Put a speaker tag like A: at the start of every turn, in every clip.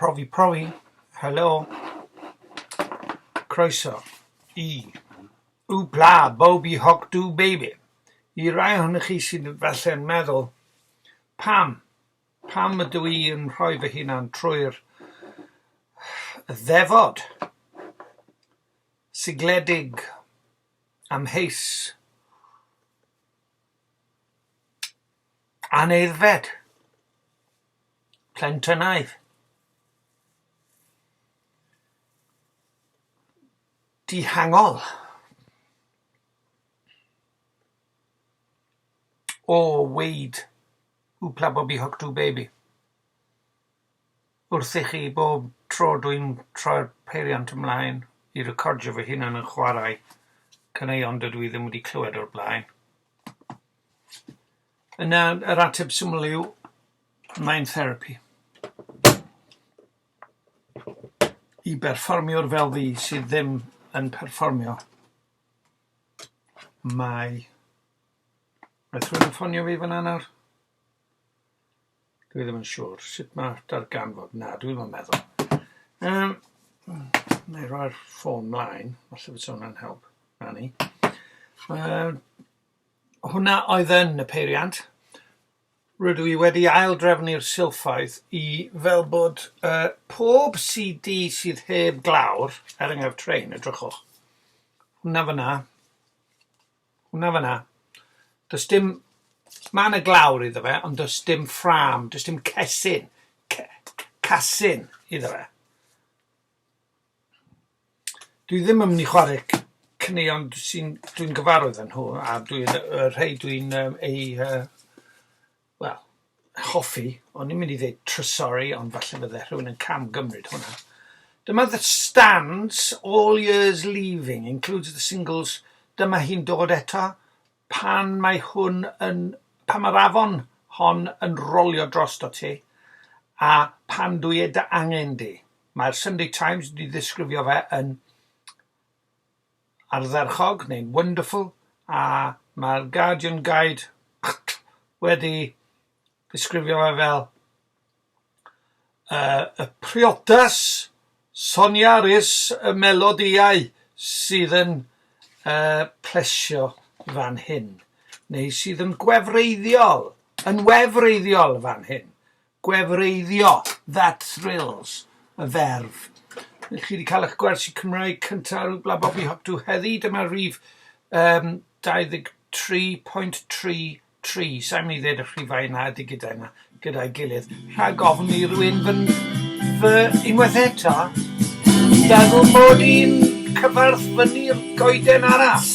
A: Profi, helo, croeso i Wbla Bobi Hoc Do Baby. I rai ohonych chi sydd falle'n meddwl, pam ydw i yn rhoi fy hunan trwy'r ddefod sigledig amheus aneiddfed plentynnaidd dihangol o weid Wbla Bobi Hoc Do Baby wrth i chi bob tro dwi'n troi'r peiriant ymlaen i recordio fy hunan yn chwarae caneuon dydw i ddim wedi clywed o'r blaen. Yna yr ateb syml yw mae'n therapi i berfformiwr fel fi sydd ddim yn perfformio. Mae rhywun yn ffonio fi fyna nawr? Dwi ddim yn siŵr sut mae'r darganfod. Na, dwi ddim yn meddwl. Neu roi'r ffôn mlaen, falle bod hwnna'n help. Na ni. Hwnna oedd yn y peiriant. Rydw i wedi aildrefnu'r silffoedd i fel bod pob CD sydd heb glawr, enghraifft Train, edrychwch. Hwnna fyna. Does dim, mae yna glawr iddo fe, ond does dim ffram, does dim casyn iddo fe. Dwi ddim yn mynd i chwarae caneuon dwi'n gyfarwydd yn nhw, a rhai dwi'n hoffi, ond ni'n mynd i ddeud trysori, ond falle bydde rhywun yn camgymryd hwnna. Dyma The Stands, All Years Leaving, includes the singles Dyma Hi'n Dod Eto, pan mae'r afon hon yn rolio drosto ti, a pan dwi dy angen di. Mae'r Sunday Times wedi ddisgrifio fe yn ardderchog neu'n wonderful, a mae'r Guardian Guide wedi ddisgrifio fe fel y priodas soniarus y melodiau sydd yn plesio fan hyn, neu sydd yn wefreiddiol fan hyn. Gwefreiddio, that thrills, y ferf. Chi wedi cael eich gwersi Cymraeg cyntaf Wbla Bobi Hoc Do heddi. Dyma rhif 23.33. Sa'n mynd i ddweud y rhifau yna gyda'i gilydd. Rhag ofn i rywun fy unwaith eto feddwl mod i'n cyfarthfynu'r goeden arall.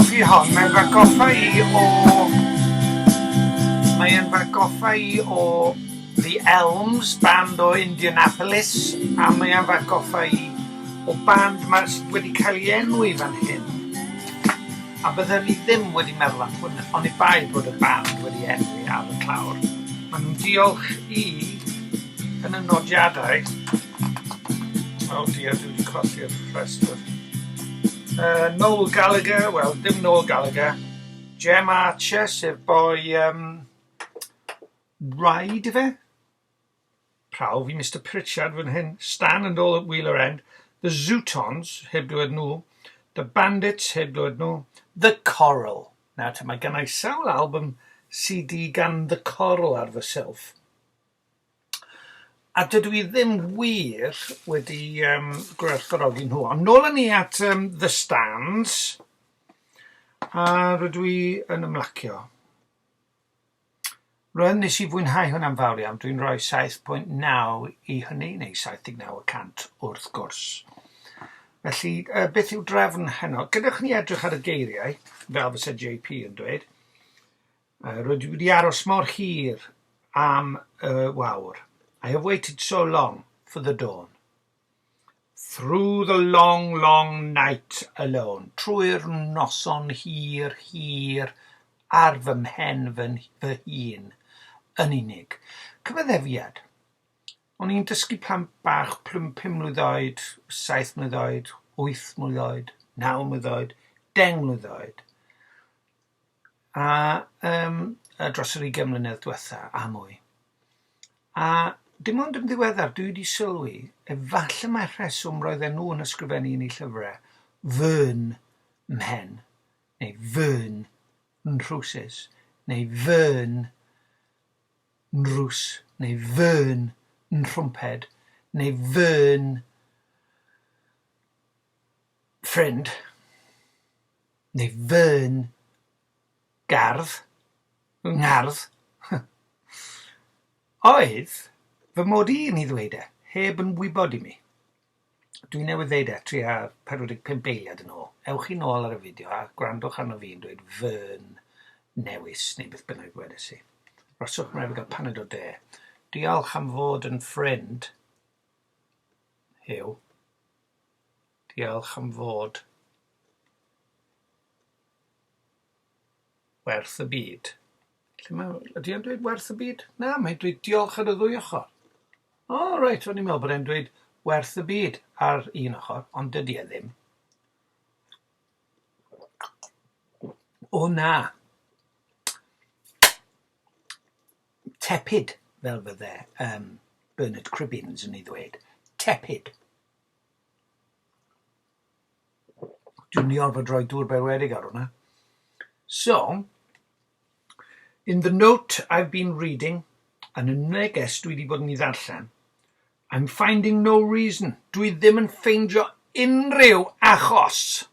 A: coffi hon, mae'n atgoffa i o... Mae'n atgoffa i o The Elms, band o Indianapolis, a mae'n atgoffa i o band wedi cael ei enwi fan hyn. A byddwn ni ddim wedi meddwl am hwn, ond i bai bod y band wedi enwi ar y clawr. Maen nhw'n diolch i, yn y nodiadau, o diar, dwi wedi colli'r rhestr. Noel Gallagher, wel, dim Noel Gallagher, Jem Archer, sef boi Rhaid i fe. Prawf i Mr Pritchard fan hyn, Stan and all at Wheeler End, The Zootons, heb dweud nhw, The Bandits, heb dweud nhw, The Coral. Nawr, mae gennau sawl album CD gan The Coral ar fy sylf. A dydw i ddim wir wedi gwerthfawrogi nhw. Ond nôl ni at The Stands, a rydw i yn ymlacio. Rwy'n nes i fwynhau hwnna'n fawr iawn. Dwi'n rhoi 7.9 i hynny, neu 79% wrth gwrs. Felly, beth yw drefn heno? Gydwch ni edrych ar y geiriau, fel fysa JP yn dweud. Rydw i wedi aros mor hir am wawr. I have waited so long for the dawn. Through the long, long night alone. Trwy'r noson hir, hir, ar fy mhen fy hun, yn unig. Cyfaddefiad. O'n i'n dysgu plant bach 5 mlwydd oed, 7 mlwydd oed, 8 mlwydd oed, 9 mlwydd oed, 10 mlwydd oed. A dros yr 20 mlynedd diwetha a mwy. A dim ond yn ddiweddar, dwi wedi sylwi, efallai mae'r rheswm roedden nhw yn ysgrifennu yn eu llyfrau fy'n mhen, neu fy'n rhwsys, neu fy'n rws, neu fy'n rhwmped, neu fy'n ffrind, neu fy'n ngardd, oedd fy mod i yn ei ddweud e, heb yn wybod i mi. Dwi'n newydd ddeud e, 45 eiliad yn ôl. Ewch i nôl ar y fideo a gwrandwch arno fi yn dweud fy'n newis, neu beth bynnag wedes i. Roswch yn rhaid i gael paned o de. Diolch am fod yn ffrind. Hyw. Diolch am fod werth y byd. Ydy e'n dweud werth y byd? Na, mae'n dweud diolch ar y ddwy ochr. O, reit, o'n i'n meddwl bod e'n dweud werth y byd ar un ochr, ond dydy e ddim. O na. Tepid, fel fydde Bernard Cribbins yn ei ddweud. Tepid. Dwi'n ni orfod rhoi dŵr berwedig ar hwnna. So, in the note I've been reading, and yn neges dwi wedi bod yn ei ddarllen, I'm finding no reason. Dwi ddim yn ffeindio unrhyw achos.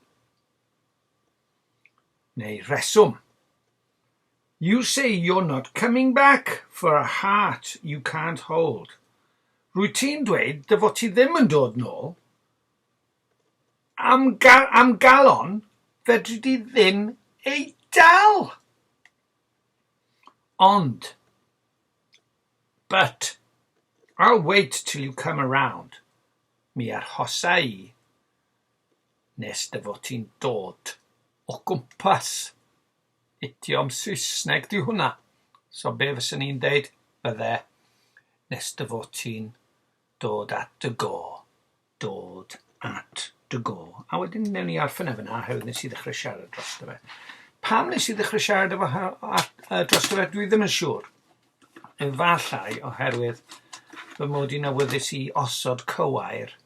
A: Neu reswm. You say you're not coming back for a heart you can't hold. Rwy ti'n dweud dy fod ti ddim yn dod nôl. Am galon, fedri di ddim ei dal. But I'll wait till you come around. Mi arhosa I nes dy fod ti'n dod o gwmpas. Idiom Saesneg di hwnna. So be fyswn ni'n deud? Bydde nes dy fod ti'n dod at dy go. Dod at dy go. A wedyn newn ni arfen efo na, hewyd nes I ddechrau siarad dros dy fe. Pam nes I ddechrau siarad efo dros dy fe? Dwi ddim yn siŵr. Efallai oherwydd fy mod i'n awyddus I osod cywair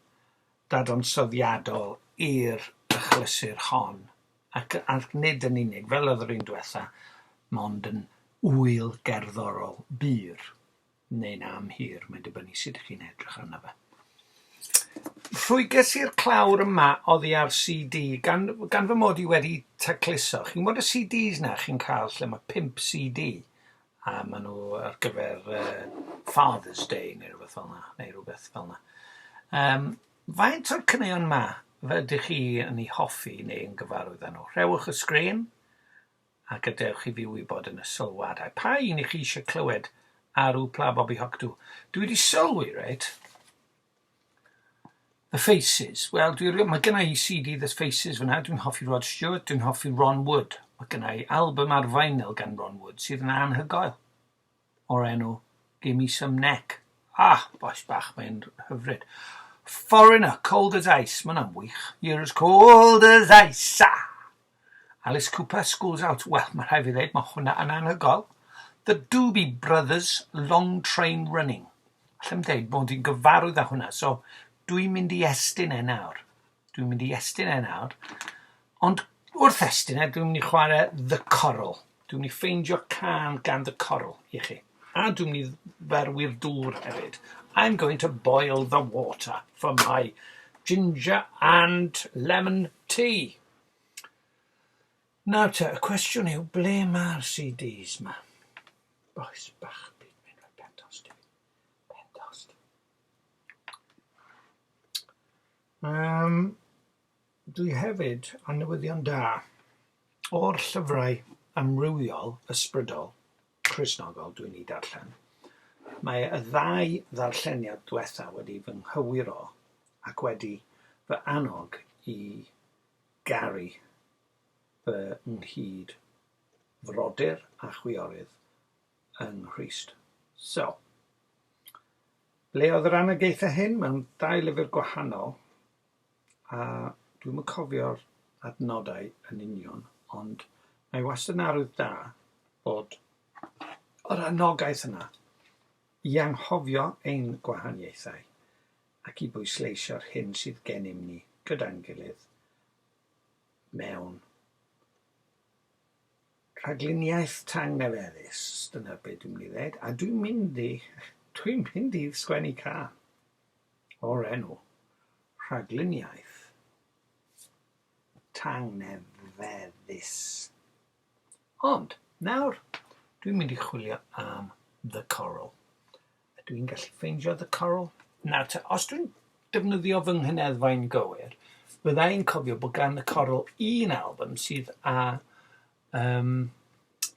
A: dadansoddiadol i'r achlysur hon. Ac nid yn unig, fel oedd yr un diwetha, mond yn wyl gerddorol byr. Neu'n am hir, mae'n dibynnu sut ych chi'n edrych arno fe. Rhwyges i'r clawr yma oddi ar CD, gan fy mod I wedi tacluso. Chi'n bod y CDs na chi'n cael lle mae 5 CD. A maen nhw ar gyfer Father's Day neu rhywbeth fel na. Faint o'r caneuon yma fe ydych chi yn ei hoffi neu yn gyfarwydd â nhw. Rhewch y sgrin a gadewch i fi wybod yn y sylwadau. Pa un i chi eisiau clywed ar Wpla Bobby Hoctw? Dwi wedi sylwi, reit? The Faces. Wel, mae gynna i CD The Faces fyna. Dwi'n hoffi Rod Stewart, dwi'n hoffi Ron Wood. Mae gynna i album ar vinyl gan Ron Wood sydd yn anhygoel o'r enw Give Me Some Neck. Boes bach, mae'n hyfryd. Foreigner, Cold as Ice. Mae'n wych. You're as cold as ice. Alice Cooper, School's Out. Wel, mae rhaid fi ddweud, mae hwnna yn anhygoel. The Doobie Brothers, Long Train Running. Allai'm dweud bod i'n gyfarwydd â hwnna, so dwi'n mynd i estyn e nawr. Ond wrth estyn e, dwi'n mynd i chwarae The Coral. Dwi'n mynd i ffeindio can gan The Coral i chi. A dwi'n mynd i ferwi'r dŵr hefyd. I'm going to boil the water for my ginger and lemon tea. Nawr te, y cwestiwn yw, ble mae'r CDs ma? Boes bach byd mynd rhoi pentost i fi. Pentost. Dwi hefyd yn newyddion da o'r llyfrau amrywiol, ysbrydol, Cristnogol dwi'n ei darllen. Mae y ddau ddarlleniad diwetha wedi fy nghywiro ac wedi fy annog i garu fy nghyd frodyr a chwiorydd yng Nghrist. So, ble oedd yr annogaethau hyn mewn dau lyfr gwahanol, a dwi'n yn cofio'r adnodau yn union, ond mae wastad yn arwydd da bod yr annogaeth yna i anghofio ein gwahaniaethau ac i bwysleisio'r hyn sydd gennym ni gyda'n gilydd mewn rhagluniaeth tangnefeddus. Dyna beth dwi'n mynd i ddweud. A dwi'n mynd i sgwennu can o'r enw rhagluniaeth tangnefeddus. Ond nawr dwi'n mynd i chwilio am The Coral. Dwi'n gallu ffeindio The Coral? Nawr te, os dwi'n defnyddio fy nghyneddfau'n gywir, byddai'n cofio bod gan The Coral un album sydd â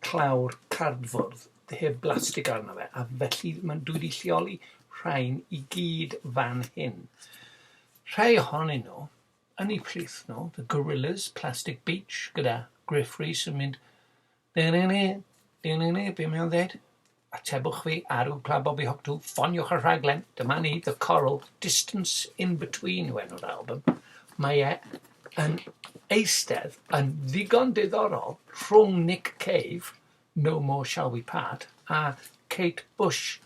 A: clawr cardfwrdd heb blastig arno fe, a felly dwi wedi lleoli rhain i gyd fan hyn. Rhai ohonyn nhw, yn eu plith nhw, The Gorillaz, Plastic Beach, gyda Griff Rhys yn mynd be mae'n dweud? Atebwch fi ar Wpla Bobby Hoctw, ffoniwch y rhaglen, dyma ni, The Coral, Distance in Between yw enw'r album. Mae e yn eistedd yn ddigon diddorol rhwng Nick Cave, No More Shall We Part, a Kate Bush,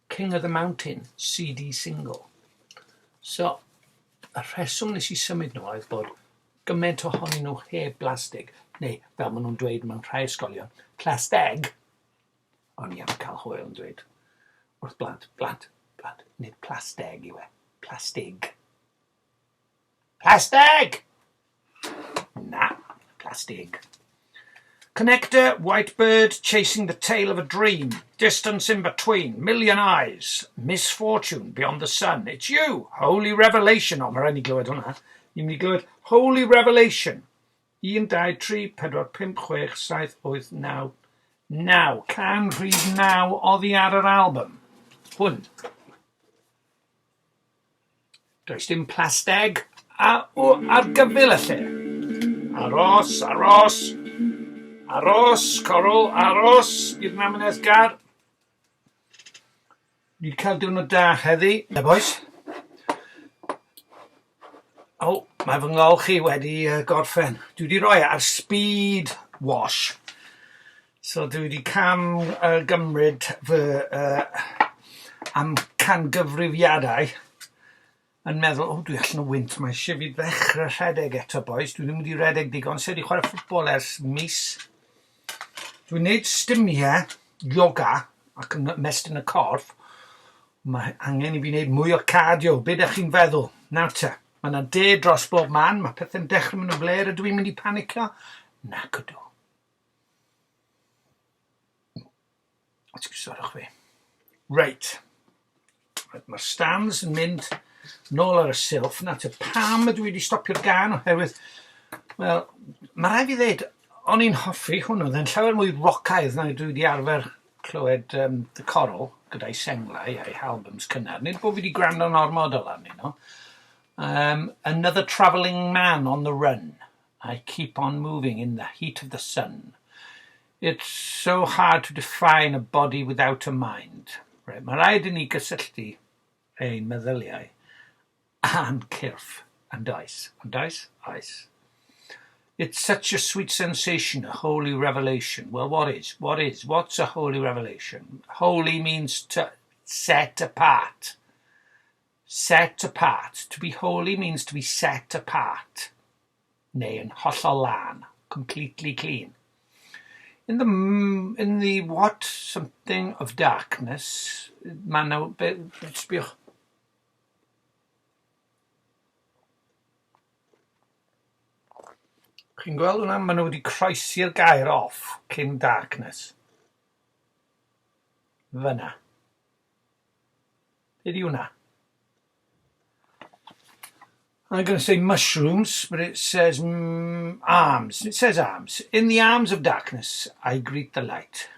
A: King of the Mountain, CD single. So, y rheswm nes i symud nhw oedd bod gymaint ohonyn nhw heb blastig, neu fel maen nhw'n dweud mewn rhai ysgolion, plasteg. O'n i am cael hwyl yn dweud wrth blant, nid plasteg yw e, plastig. Plasteg! Na, plastig. Connector, Whitebird, Chasing the Tail of a Dream, Distance in Between, Million Eyes, Misfortune, Beyond the Sun, It's You, Holy Revelation. O, mae rhaid ni glywed hwnna. Ni'n mynd i glywed Holy Revelation. 1, 2, 3, 4, 5, 6, 7, 8, 9. Now, can rhif 9 oddi ar yr album? Hwn. Does dim plasteg ar gyfil y lle. Aros, Coral, aros, i'r namanedd gar. Ni wedi cael diwrnod da heddi. Boys. Mae fy ngol chi wedi gorffen. Dwi wedi rhoi ar speed wash. So dwi wedi gymryd fy amcangyfrifiadau yn meddwl, dwi allan o wynt, mae eisiau fi ddechrau rhedeg eto, boys. Dwi ddim wedi rhedeg digon, so wedi chwarae ffwtbol ers mis. Dwi'n gwneud stymiau, yoga, ac yn mestyn y corff. Mae angen i fi wneud mwy o cardio, be ydych chi'n feddwl? Nawr te, mae yna de dros bob man, mae pethau'n dechrau mynd o fler, ydw i'n mynd i panicio? Nac ydw. Excusodwch fi. Reit. Mae'r stands yn mynd Nôl ar y silff. Na te, pam ydw i wedi stopio'r gan oherwydd, wel, mae rhaid i ddweud, o'n i'n hoffi hwnnw, dde'n llawer mwy rocaidd na dwi wedi arfer clywed The Coral gyda'i senglau a'i albums cynnar. Nid bod fi wedi gwrando'n ormod o lan, Another Travelling Man on the Run. I keep on moving in the heat of the sun. It's so hard to define a body without a mind. Right, mae rhaid i ni gysylltu ein meddyliau a'n cyrff and ice. And ice? Ice. It's such a sweet sensation, a holy revelation. Well, what is? What's a holy revelation? Holy means to set apart. Set apart. To be holy means to be set apart. Neu yn hollol lan, completely clean. In the what? Something of darkness. Man, now, sbiwch. Chi'n gweld hwnna? Maen nhw wedi croesi'r gair off cyn darkness. Fyna. Be di hwnna? I'm going to say mushrooms, but it says arms. It says arms. In the arms of darkness, I greet the light.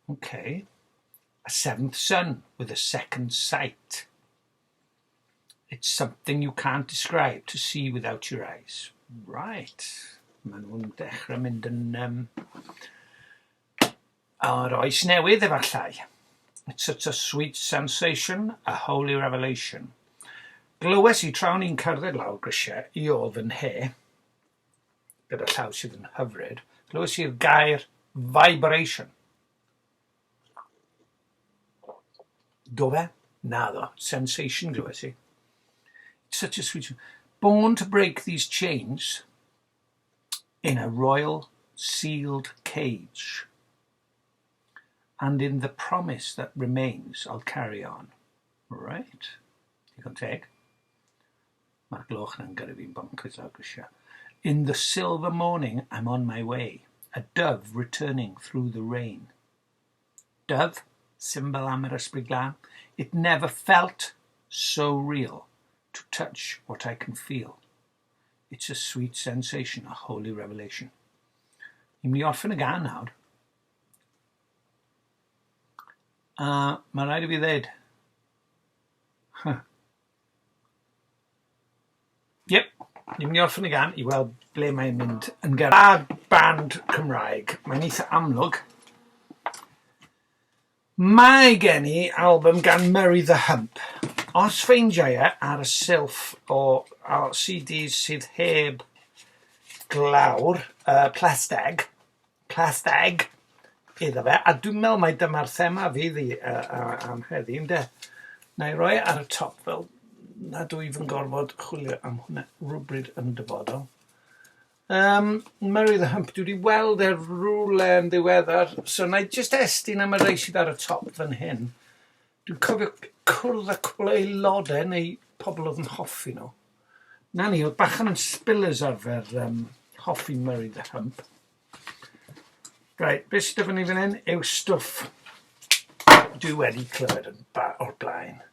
A: Okay. A seventh sun with a second sight. It's something you can't describe, to see without your eyes. Right. Maen nhw'n dechrau mynd yn o'r oes newydd efallai. It's such a sweet sensation, a holy revelation. Glywes i trawn i'n cerdded lawr grisiau i ôl fy nhe, gyda llaw sydd yn hyfryd, glywes i'r gair vibration. Do fe? Na ddo, sensation glywes i. It's such a sweet... Born to break these chains in a royal sealed cage. And in the promise that remains, I'll carry on. Right. Digon teg. Mae'r gloch na'n gyrru fi'n bonkers lawr grisiau. In the silver morning, I'm on my way. A dove returning through the rain. Dove, symbol am yr ysbryd glân. It never felt so real. To touch what I can feel. It's a sweet sensation, a holy revelation. I mi orffen y gan nawr. Mae rhaid i fi ddweud. Yep, ni'n mynd i orffen y gan i weld ble mae'n mynd yn gyrraedd. Band Cymraeg. Mae'n eitha amlwg. Mae gen i album gan Murray the Hump. Os ffeindiau ar y silff o CDs sydd heb glawr, plasteg, iddo fe, a dwi'n meddwl mai dyma'r thema fydd i am heddi, ynde? Na i roi ar y top fel na dwi fy'n gorfod chwilio am hwnna rhywbryd yn dyfodol. Murray the Hump, dwi wedi weld rhywle yn ddiweddar, so na i just estyn am y rei sydd ar y top fan hyn. Dwi'n cofio cwrdd â cwbl o aelodau neu pobl oedd yn hoffi nhw. Na ni, oedd bachan yn spillers arfer hoffi Murray the Hump. Right, beth sydd efo ni fan hyn yw stwff dwi wedi clywed o'r blaen.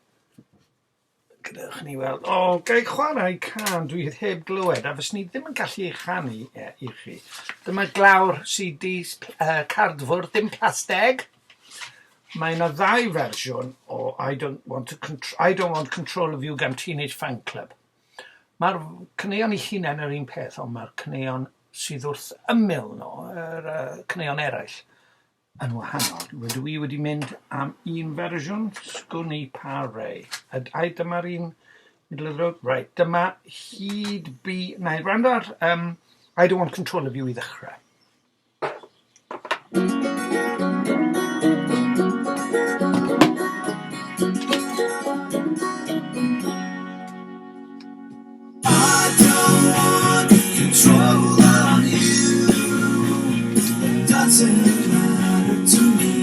A: Gydewch ni weld, gai chwarae can dwi heb glywed, a fys ni ddim yn gallu ei chanu i chi. Dyma glawr CD cardfwr, dim plasteg. Mae yna ddau fersiwn o I don't want control of you gan Teenage Fan Club. Mae'r caneuon ei hunain yr un peth, ond mae'r caneuon sydd wrth ymyl nhw, caneuon eraill, yn wahanol. Rydw i wedi mynd am un fersiwn, sgwn i pa rei. A dyma'r un middle of the road. Right, dyma hyd bu... Na, i rand ar I don't want control of you i ddechrau.
B: Control on you doesn't matter to me.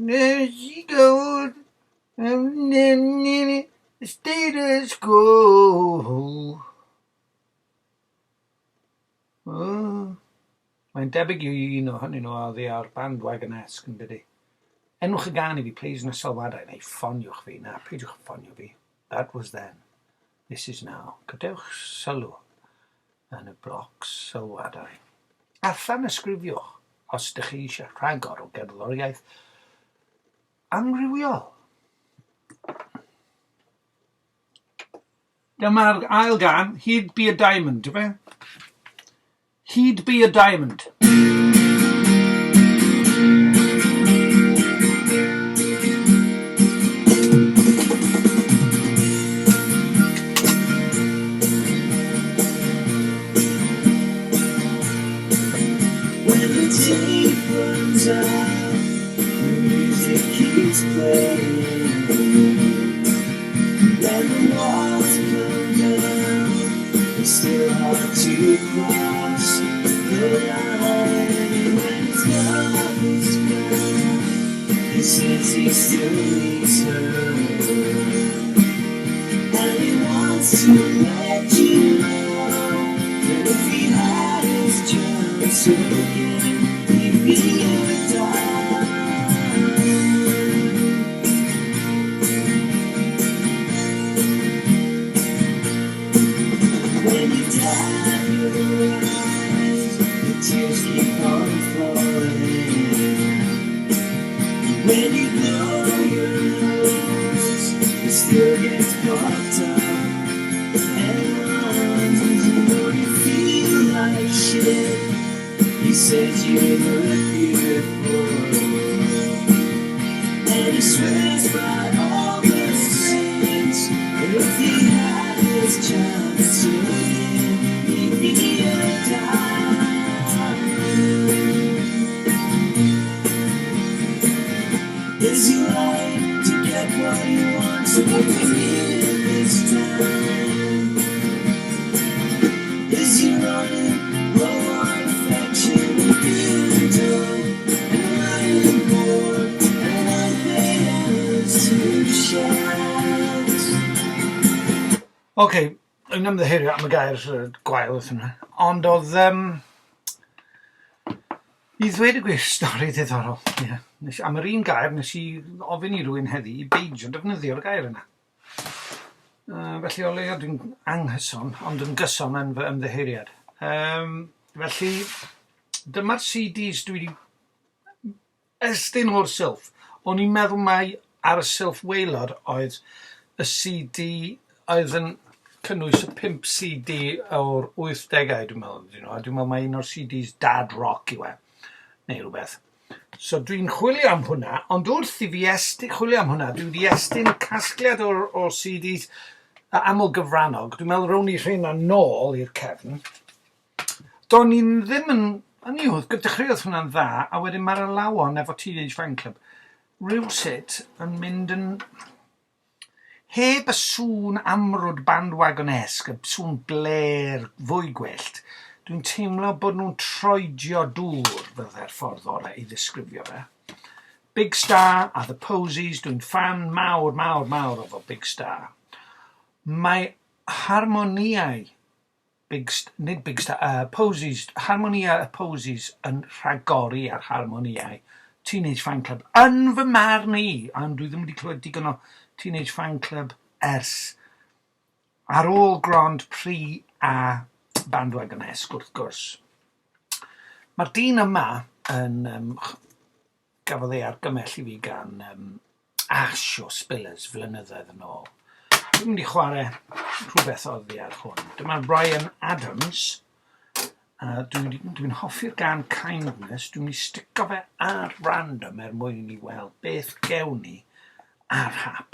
B: There she goes, status quo. Oh,
A: Mae'n debyg i un o hynny nhw a oddi ar bandwagon-esque yn dydi. Enwch y gan i fi, please, yn y sylwadau, neu ffoniwch fi. Na, peidiwch ffonio fi. That was then. This is now. Gadewch sylw yn y bloc sylwadau. Allan ysgrifiwch os ydych chi eisiau rhagor o gerddoriaeth amrywiol. Dyma'r ail gan, He'd Be a Diamond, yw fe? He'd Be a Diamond.
B: When the tape runs out, the music keeps playing. When the walls come down, it's still hard to cross the line. When his love is gone, he says he still needs her, and he wants to let you know that if he had his chance again, he'd be a diamond. When you dab your eyes, the tears keep on falling. When you blow your nose, it still gets popped up and runs. And when you feel like shit, he says you look beautiful, and he swears by all the saints that if he had his chance to win, he'd be a diamond. Is he right to get what he wants and what he needed this time? Is he running low on affection and feeling dumb and lying bored and unpaid hours to shout?
A: OK, yn ymddiheuro am y gair gwael wrth hwnna. Ond oedd... I ddweud y gwir, stori ddiddorol. Yeah. Am yr un gair, nes I ofyn I rywun heddi I beidio defnyddio'r gair yna. Felly o leia dwi'n anghyson, ond yn gyson yn fy ymddiheuriad. Felly, dyma'r CDs dwi wedi estyn o'r silff. O'n i'n meddwl mai ar y silff waelod oedd y CD oedd yn cynnwys y 5 CD o'r 80au, dwi'n meddwl. Dwi'n meddwl mai un o'r CDs Dad Rock I we, neu rhywbeth. So dwi'n chwilio am hwnna, ond wrth I fi chwilio am hwnna, dwi wedi estyn casgliad o'r CDs aml gyfrannog. Dwi'n meddwl rown I rhain nôl i'r cefn. Do'n i'n ddim yn... Aniwdd, dechreuodd hwnna'n dda, a wedyn mae'r alawon efo Teenage Fan Club rywsut yn mynd yn... Heb y sŵn amrwd bandwagon-esque, y sŵn bler fwy gwyllt, dwi'n teimlo bod nhw'n troedio dŵr fydde'r ffordd orau I ddisgrifio fe. Big Star a The Posies, dwi'n fan mawr o fo Big Star. Mae harmoniau Posies, harmoniau y Posies yn rhagori ar harmoniau Teenage Fan Club. Yn fy marn I, ond dwi ddim wedi clywed digon o Teenage Fan Club ers ar ôl Grand Prix a bandwagon-esque wrth gwrs. Mae'r dyn yma yn gafodd ei argymell I fi gan Ash o Spillers flynyddoedd yn ôl. Dwi'n mynd I chwarae rhywbeth oddi ar hwn. Dyma'r Bryan Adams. Dwi'n hoffi'r gan Kindness. Dwi'n mynd I stico fe ar random mwyn I ni weld beth gewn ni ar hap.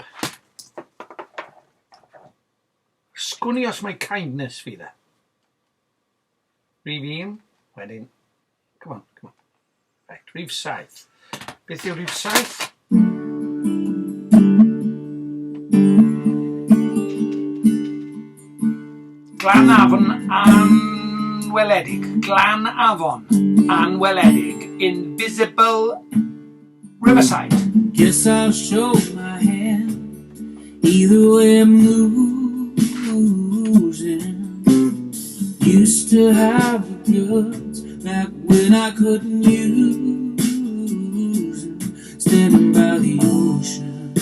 A: Sgwni os mae Kindness fydd e. Rhif 1, wedyn... Come on. Right, rhif 7. Beth yw rhif 7? Glanafon anweledig. Glanafon anweledig. Invisible Riverside.
B: Guess I'll show my hand. Either way I'm losing. Used to have the goods, back when I couldn't use them, standing by the ocean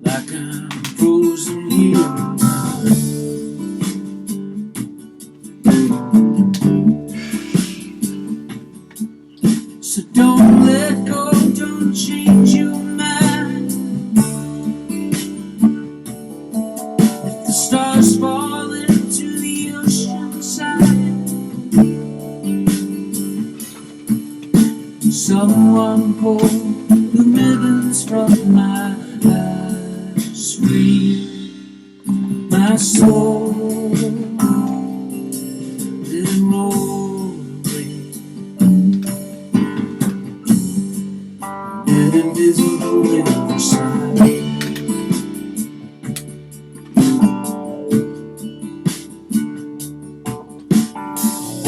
B: like I'm frozen here now. So don't let go, don't change your mind. If the stars fall into the ocean side, someone pull the ribbons from my eyes, free my soul, let it roll away. An invisible riverside.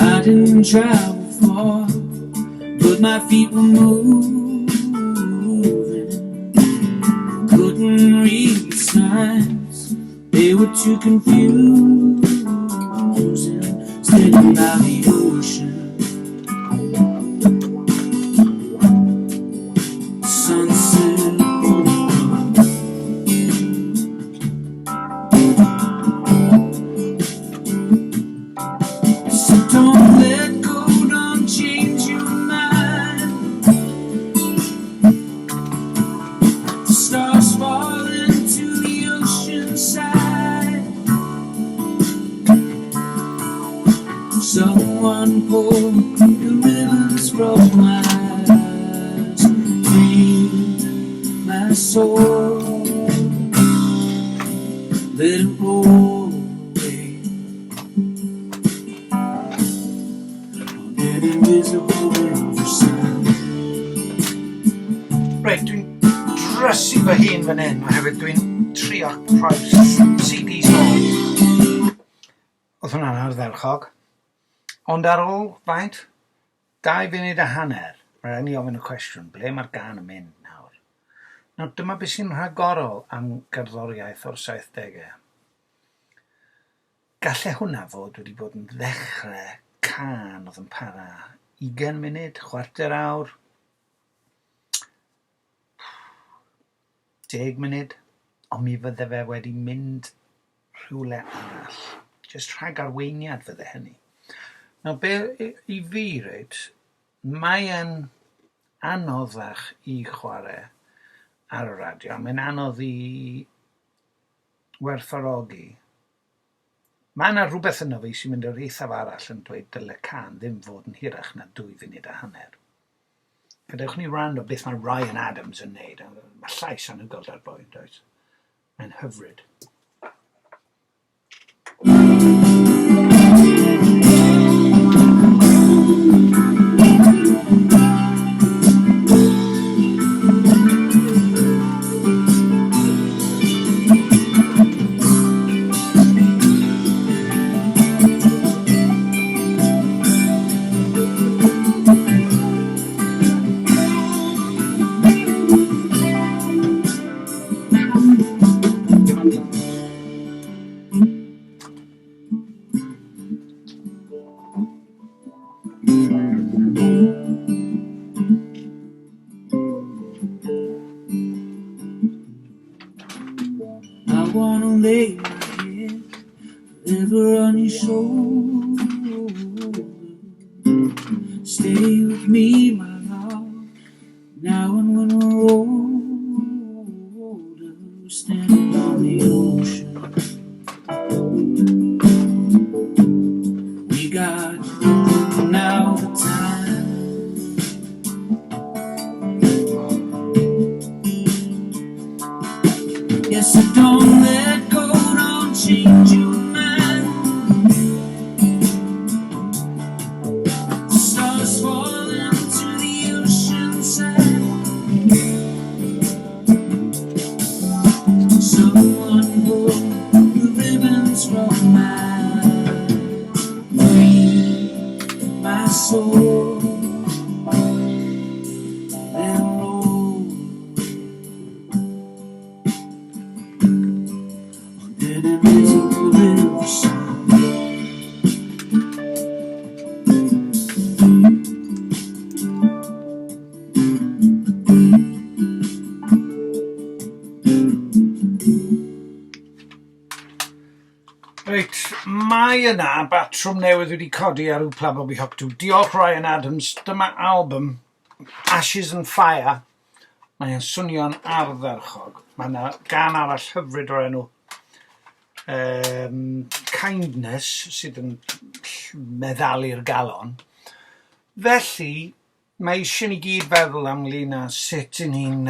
B: I didn't travel far, but my feet were moving. Couldn't read the signs, they were too confusing. Standing by the ocean, sunset on the run. So don't let go, don't change your mind. The stars fall into the ocean side. Someone pull the ribbons from my eyes, free my soul, let it roll away on an invisible riverside.
A: Reit, dwi'n drysu fy hun fan hyn oherwydd dwi'n trio rhoi CDs nôl. Oedd hwnna'n ardderchog. Ond ar ôl, faint? 2 funud a hanner. Mae rhaid ni ofyn y cwestiwn, ble mae'r gan yn mynd nawr? Nawr, dyma beth sy'n rhagorol am gerddoriaeth o'r 70au. Gallai hwnna fod wedi bod yn ddechrau can oedd yn para 20 munud, chwarter awr, 10 munud, ond mi fydde fe wedi mynd rhywle arall. Jyst rhag arweiniad fydde hynny. Nawr, i fi, reit, mae yn anoddach i chwarae ar y radio. Mae'n anodd i werthfawrogi. Mae yna rhywbeth yno fi sy'n mynd o'r eithaf arall yn dweud dyle can ddim fod yn hirach na 2 funud a hanner. Gadewch ni ran o beth mae Ryan Adams yn neud. Mae llais anhygoel da'r boi, does? Mae'n hyfryd.
B: I wanna lay my head forever on your shoulder. Stay with me, my love, now and when we're older. Standing on the ocean, we got now the time. Yes, so don't let go, don't change your mind. The stars fall into the ocean side. Someone pull the ribbons from my free my soul. Let it roll on an invisible riverside.
A: Reit, mae yna batrwm newydd wedi codi ar Wpla Bobby Hoctw. Diolch Ryan Adams, dyma album Ashes and Fire. Mae'n swnio'n ardderchog. Mae yna gan arall hyfryd o'r enw Kindness sydd yn meddalu'r galon. Felly, mae eisiau ni gyd feddwl ynglyn â sut i ni'n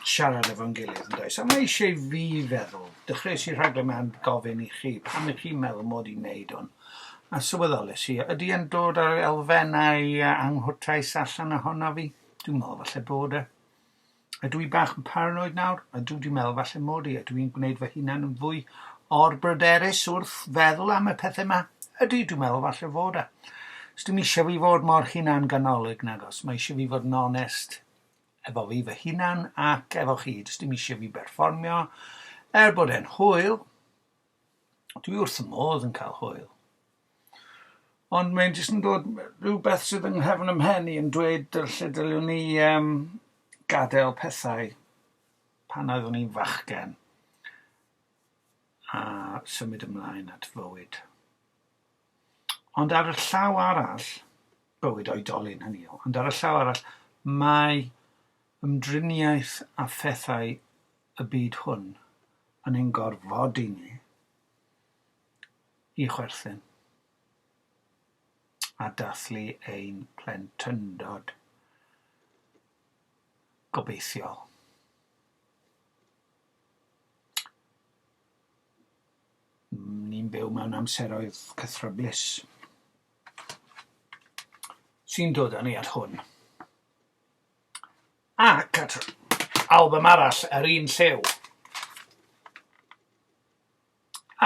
A: siarad efo'n gilydd yn does. A mae eisiau fi feddwl, dechreuais i'r rhaglen yma'n gofyn i chi, pam ych chi'n meddwl mod i'n neud hwn. A sylweddolais i, ydy e'n dod ar elfennau anghwrtais allan ohona fi? Dwi'n meddwl falle bod e. Ydw i bach yn paranoid nawr? Ydw dwi'n meddwl falle mod i? Ydw i'n gwneud fy hunan yn fwy orbryderus wrth feddwl am y pethau yma? Ydw dwi'n meddwl falle fod e. Os dwi'n eisiau fi fod mor hunan ganolig nag os. Mae eisiau fi fod yn onest efo fi fy hunan ac efo chi. Os dwi'n eisiau fi berfformio. Bod e'n hwyl. Dwi wrth y modd yn cael hwyl. Ond mae'n jyst yn dod rhywbeth sydd yng nghefn ym mhen i yn dweud lle dyliwn ni gadael pethau pan oeddwn ni'n fachgen a symud ymlaen at fywyd. Ond ar y llaw arall, bywyd oedolyn hynny o, ond ar y llaw arall, mae ymdriniaeth a phethau y byd hwn yn ein gorfodi ni i chwerthin a dathlu ein plentyndod gobeithiol. Ni'n byw mewn amseroedd cythryblus sy'n dod â ni at hwn. Ac at album arall, Yr Un Lliw.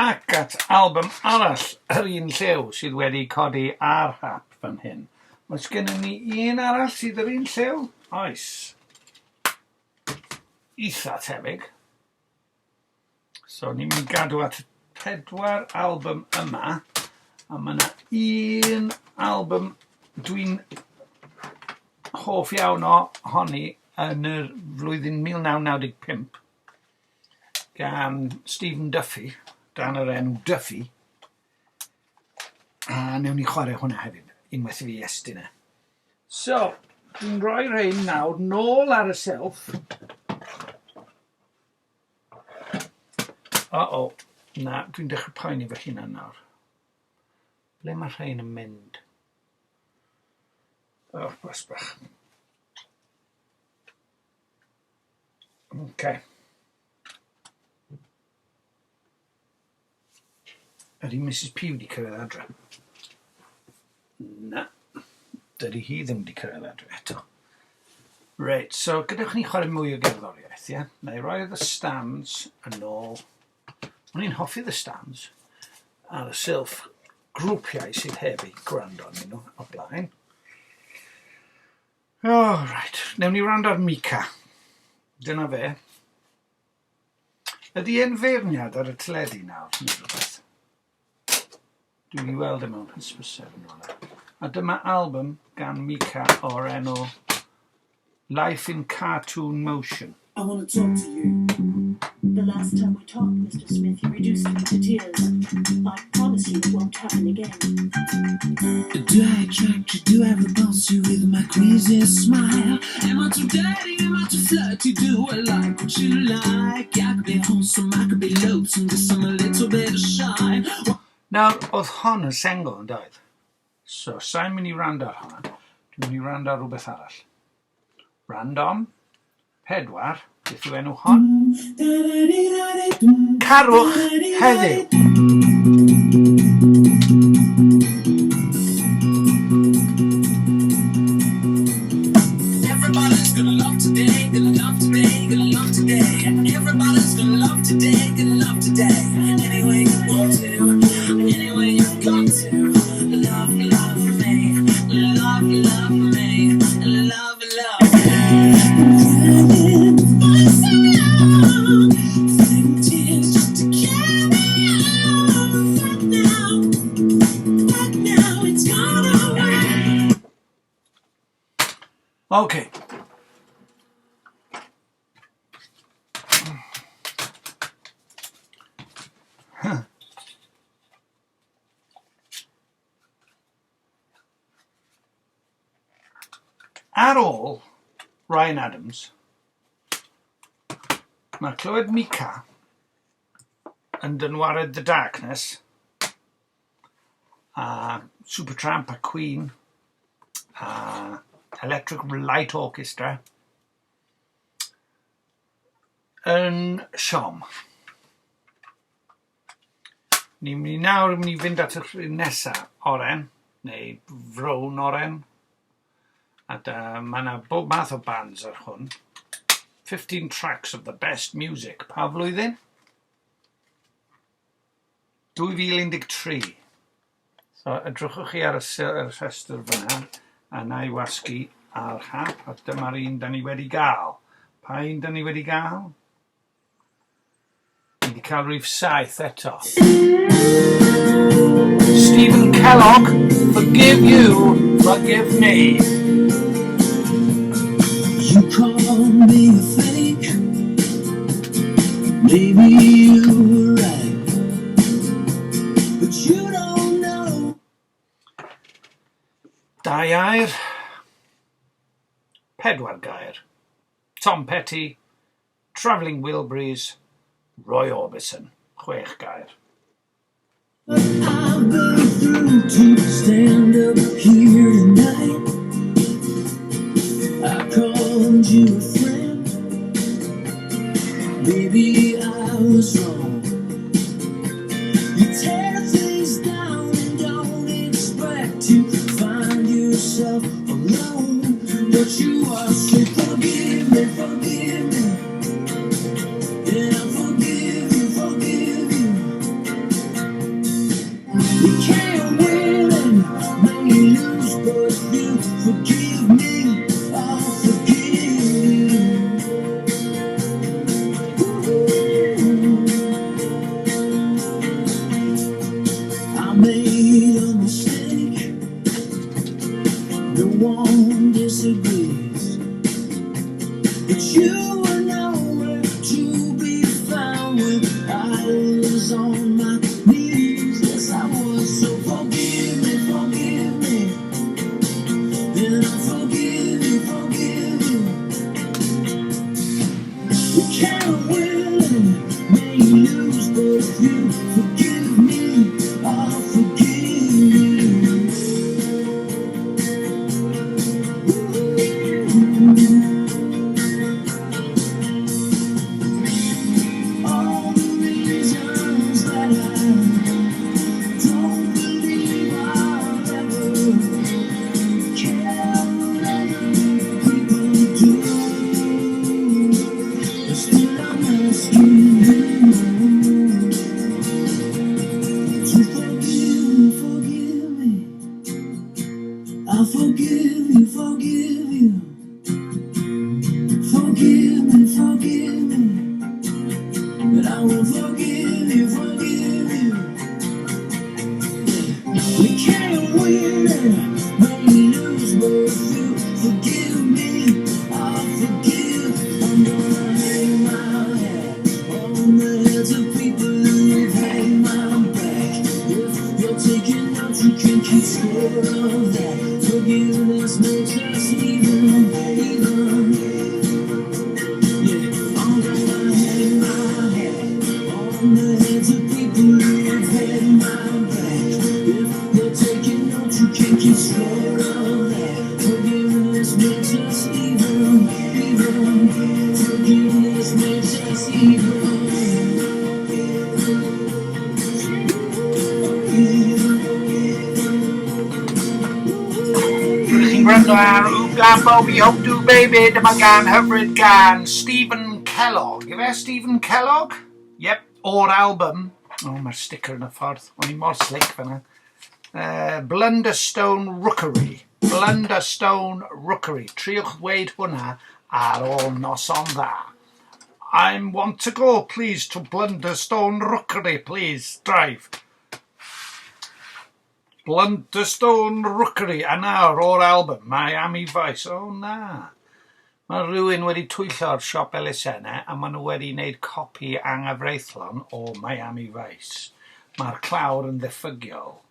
A: Ac at album arall, Yr Un Lliw, sydd wedi codi ar hap fan hyn. Oes gennym ni un arall sydd Yr Un Lliw? Oes. Eitha tebyg. So ni'n mynd i gadw at 4 album yma, a mae yna un album dwi'n hoff iawn ohoni yn y flwyddyn 1995 gan Stephen Duffy, dan yr enw Duffy, a newn ni chwarae hwnna hefyd, unwaith i fi estyn e. So, dwi'n rhoi rhain nawr nôl ar y silff. Na, dwi'n dechrau poeni fy hunan nawr. Ble mae rhain yn mynd? Blas bach. Okay. Ydy Mrs P wedi cyrraedd adre? Na. Dydy hi ddim wedi cyrraedd adre eto. Reit, so gadewch ni chwarae mwy o gerddoriaeth, ie? Neu roedd y stands yn ôl. O'n i'n hoffi The Stands ar y silff grwpiau sydd heb eu gwrando arnyn nhw o blaen. Right, newn ni wrando ar Mika. Dyna fe. Ydy e'n feirniad ar y teledu nawr, neu rhywbeth? Dwi'n ei weld e mewn hysbysau yn rola. A dyma album gan Mika o'r enw Life in Cartoon Motion.
B: I want to talk to you. The last time we talked, Mr. Smith, you reduced me to tears. I promise you it won't happen again. Do I attract you? Do I repulse you with my crazy smile? Am I too dirty? Am I too flirty? Do I like what you like? I could be wholesome, I could be loathsome, just I'm a little bit shy.
A: Nawr, oedd hon yn sengl yn doedd. So, sa'n mynd i rando ar hwnna. Dwi'n mynd i rando ar rhywbeth arall. Random. 4, beth yw enw hon? Carwch heddiw.
B: Everybody's gonna love today, gonna love today, gonna love today. Everybody's gonna love today, gonna love today. Any way you want to, any way you've got to. Love, love me, love, love me, love, love me.
A: Okay. ar ôl Ryan Adams, mae clywed Mika yn dynwared The Darkness, a Supertramp a Queen, a Electric Light Orchestra yn siom. Ni'n mynd i fynd at y nesaf oren, neu frown oren. A mae yna bob math o bands ar hwn. 15 tracks of the best music. Pa flwyddyn? 2013. So edrychwch chi ar y rhestr fyna, a na i wasgu ar hap, a dyma'r un da ni wedi gael. Pa un da ni wedi gael? Ni wedi cael rhif 7 eto. Stephen Kellogg, Forgive You, Forgive Me.
B: You call me a fake, maybe you were right, but you don't know.
A: Dau gair, pedwar gair. Tom Petty, Travelling Wilburys, Roy Orbison, 6 gair.
B: What I've been through to stand up here tonight. I called you a friend, maybe I was wrong. You tear things down and don't expect to find yourself alone, but you are so forgive me, forgive me. Yeah, forgive you, forgive you. You can't win and may lose, but you forgive me, I'll forgive you. I made a mistake, no one disagrees, but you were nowhere to be found when I was on my knees. Yes, I was, so forgive me, forgive me. And I forgive you, forgive you. We can't win, may lose, but if you forgive me, I'll forgive you. All the reasons that I don't believe I'll ever care what other people do, but still I'm asking you to forgive me. I'll forgive you, forgive you. Forgive me, forgive me. But I won't forgive you, forgive you. We can't win, may lose, but if you forgive me, I'll forgive. I'm gonna hang my head on the heads of people who've had my back. If you're taking notes, you can keep score of that. Forgiveness makes us even. Yeah, I'm gonna hang my head on the heads of people who've had my back. If you're taking notes, you can keep score of that. Forgiveness makes us even. Forgiveness makes us even.
A: Chi'n gwrando ar Wbla Bobby Hope Do Baby, dyma gan hyfryd gan Stephen Kellogg. Yfe Stephen Kellogg? Yep, o'r album. Oh, mae'r sticker yn y ffordd. O'n i mor slick fyna. Blunderstone Rookery. Blunderstone Rookery. Triwch dweud hwnna ar ôl noson dda. I want to go, please, to Blunderstone Rookery, please. Drive. Blunderstone Rookery, a nawr o'r album, Miami Vice. O na. Mae rhywun wedi twyllo'r siop elusennau a maen nhw wedi wneud copi anghyfreithlon o Miami Vice. Mae'r clawr yn ddiffygiol.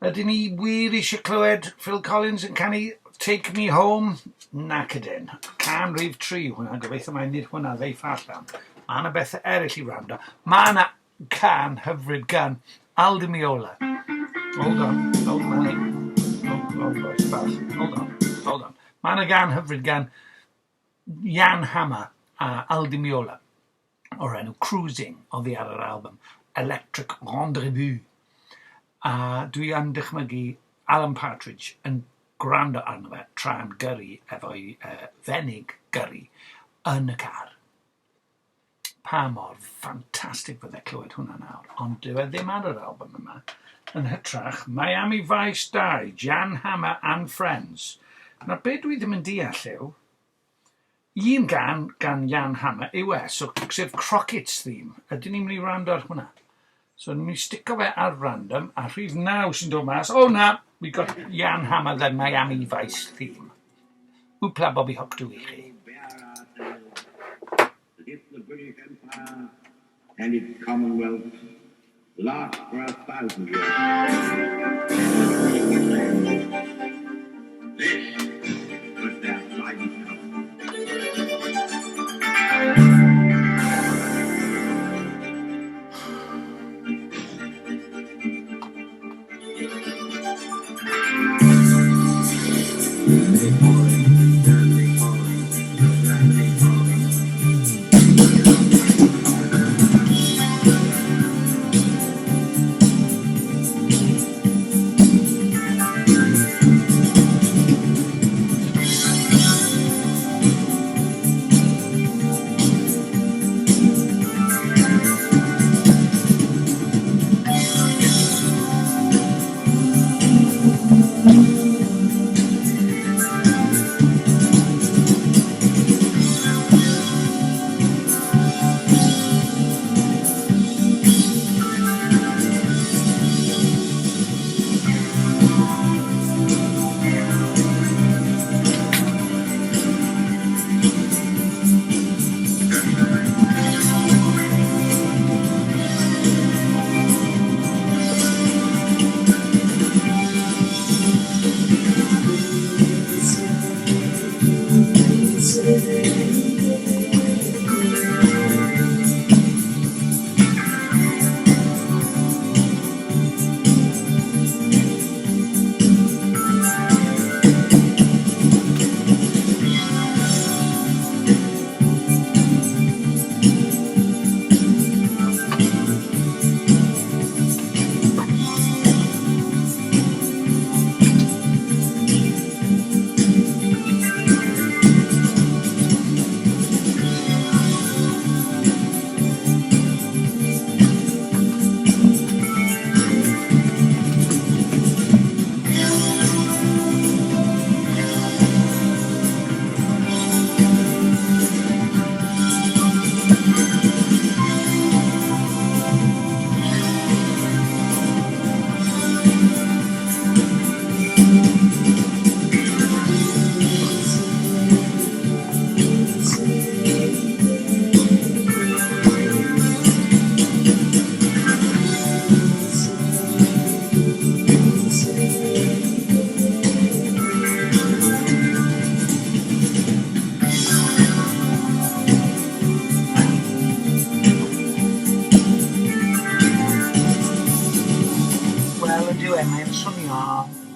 A: Ydyn ni wir eisiau clywed Phil Collins yn canu Take Me Home, Nacadyn. Can Rhif 3, hwnna. Gobeithio mae'n nid hwnna ddeith allan. Mae yna bethau eraill I wrando. Mae yna can hyfryd gan Aldi Meola. Hold on. Oh, gosh, bach. Hold on. Mae yna gan hyfryd gan Jan Hammer a Aldi Meola o'r enw Cruising oddi ar yr album Electric Rendezvous. A dwi am dychmygu Alan Partridge yn gwrando arno fe tra'n gyrru efo'i fenig gyrru yn y car. Pa mor ffantastig fydde clywed hwnna nawr, ond dyw e ddim ar yr album yma. Yn hytrach, Miami Vice 2, Jan Hammer and Friends. Na beth dwi ddim yn deall yw, un gan Jan Hammer yw sef Crockett's theme. Ydyn ni'n mynd I wrando ar hwnna? So ni'n mynd I stico fe ar random, a rhif 9 sy'n dod mas. Oh na, we got Jan Hammer, the Miami Vice theme. Whoopla Bobby Hook dwi I chi.
C: If the British Empire and its Commonwealth last for 1,000 years. This was their flying cup.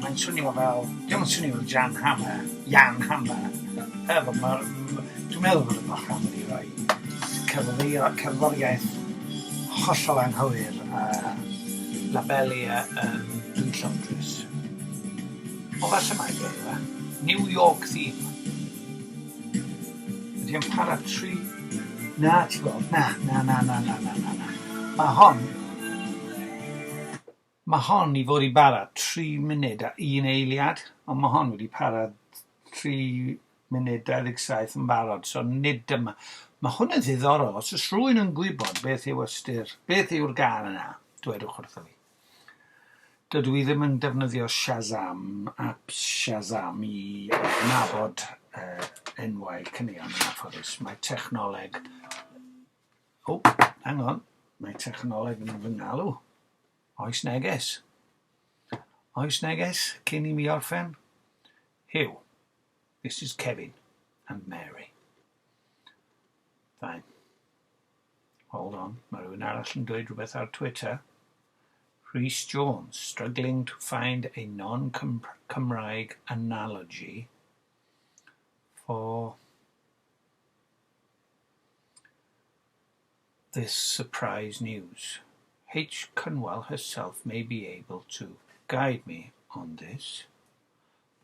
A: Mae'n swnio fel, diolch yn swnio fel Jan Hammer. Dwi'n meddwl bod y bach am wedi rhoi cerddoriaeth hollol anghywir a labelu yn dwi'n llondrus. O falle mae'n dweud fe, New York theme. Ydy yn para 3... Na, ti'n gweld? Na. Mae hon I fod I bara 3 munud a 1 eiliad, ond mae hon wedi para 3 munud 27 yn barod, so nid yma. Mae hwn yn ddiddorol, os oes rhywun yn gwybod beth yw ystyr, beth yw'r gan yna, dwedwch wrtho fi. Dydw I ddim yn defnyddio Shazam, app Shazam I nabod enwau cynion yn afforus. Mae technoleg... O, hang on, mae technoleg yn fy ngalw. Oes neges, cyn I mi orffen. Hyw, This is Kevin and Mary. Fine. Hold on, mae rhywun arall yn dweud rhywbeth ar Twitter. Rhys Jones, struggling to find a non-Cymraeg analogy for this surprise news. H. Cynwal herself may be able to guide me on this,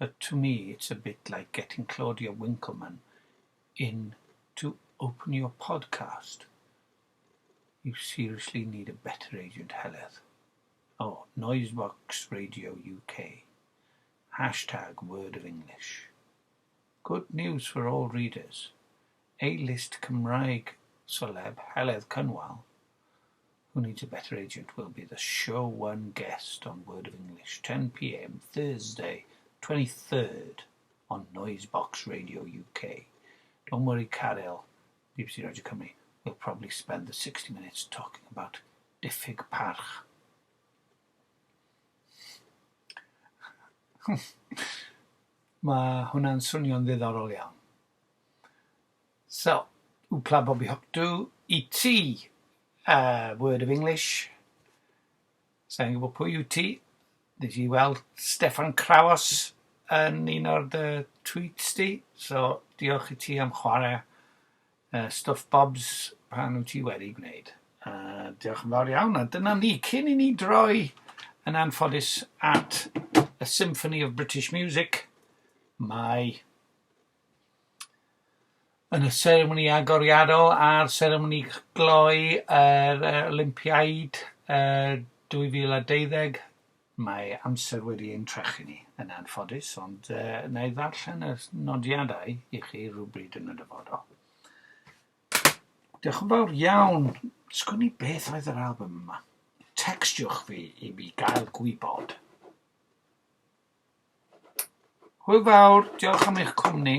A: but to me it's a bit like getting Claudia Winkleman in to open your podcast. You seriously need a better agent, Heledd. Oh, Noisebox Radio UK. # Word of English. Good news for all readers. A-list Cymraeg celeb Heledd Cynwal, who needs a better agent, will be the show one guest on Word of English, 10 p.m. Thursday, 23rd on Noisebox Radio UK. Don't worry, Carol, BBC Radio Cymru. We'll probably spend the 60 minutes talking about diffyg parch. Mae hwnna'n swnio'n ddiddorol iawn. So, Wpla Bobby Hopdw, E.T. Word of English. Sa'n gwybod pwy yw ti? Nes I weld Steffan Krawas yn un o'r tweets ti. So, diolch I ti am chwarae Stuff Bobs pan wyt ti wedi gwneud. Diolch yn fawr iawn. A dyna ni, cyn I ni droi yn anffodus at a Symphony of British Music, mae yn y seremoni agoriadol a'r seremoni gloi yr Olympiaid 2012, mae amser wedi ein trechu ni yn anffodus, ond na I ddarllen y nodiadau I chi rhywbryd yn y dyfodol. Diolch yn fawr iawn. Sgwn I beth oedd yr album yma. Textiwch fi I mi gael gwybod. Hwyl fawr, diolch am eich cwmni.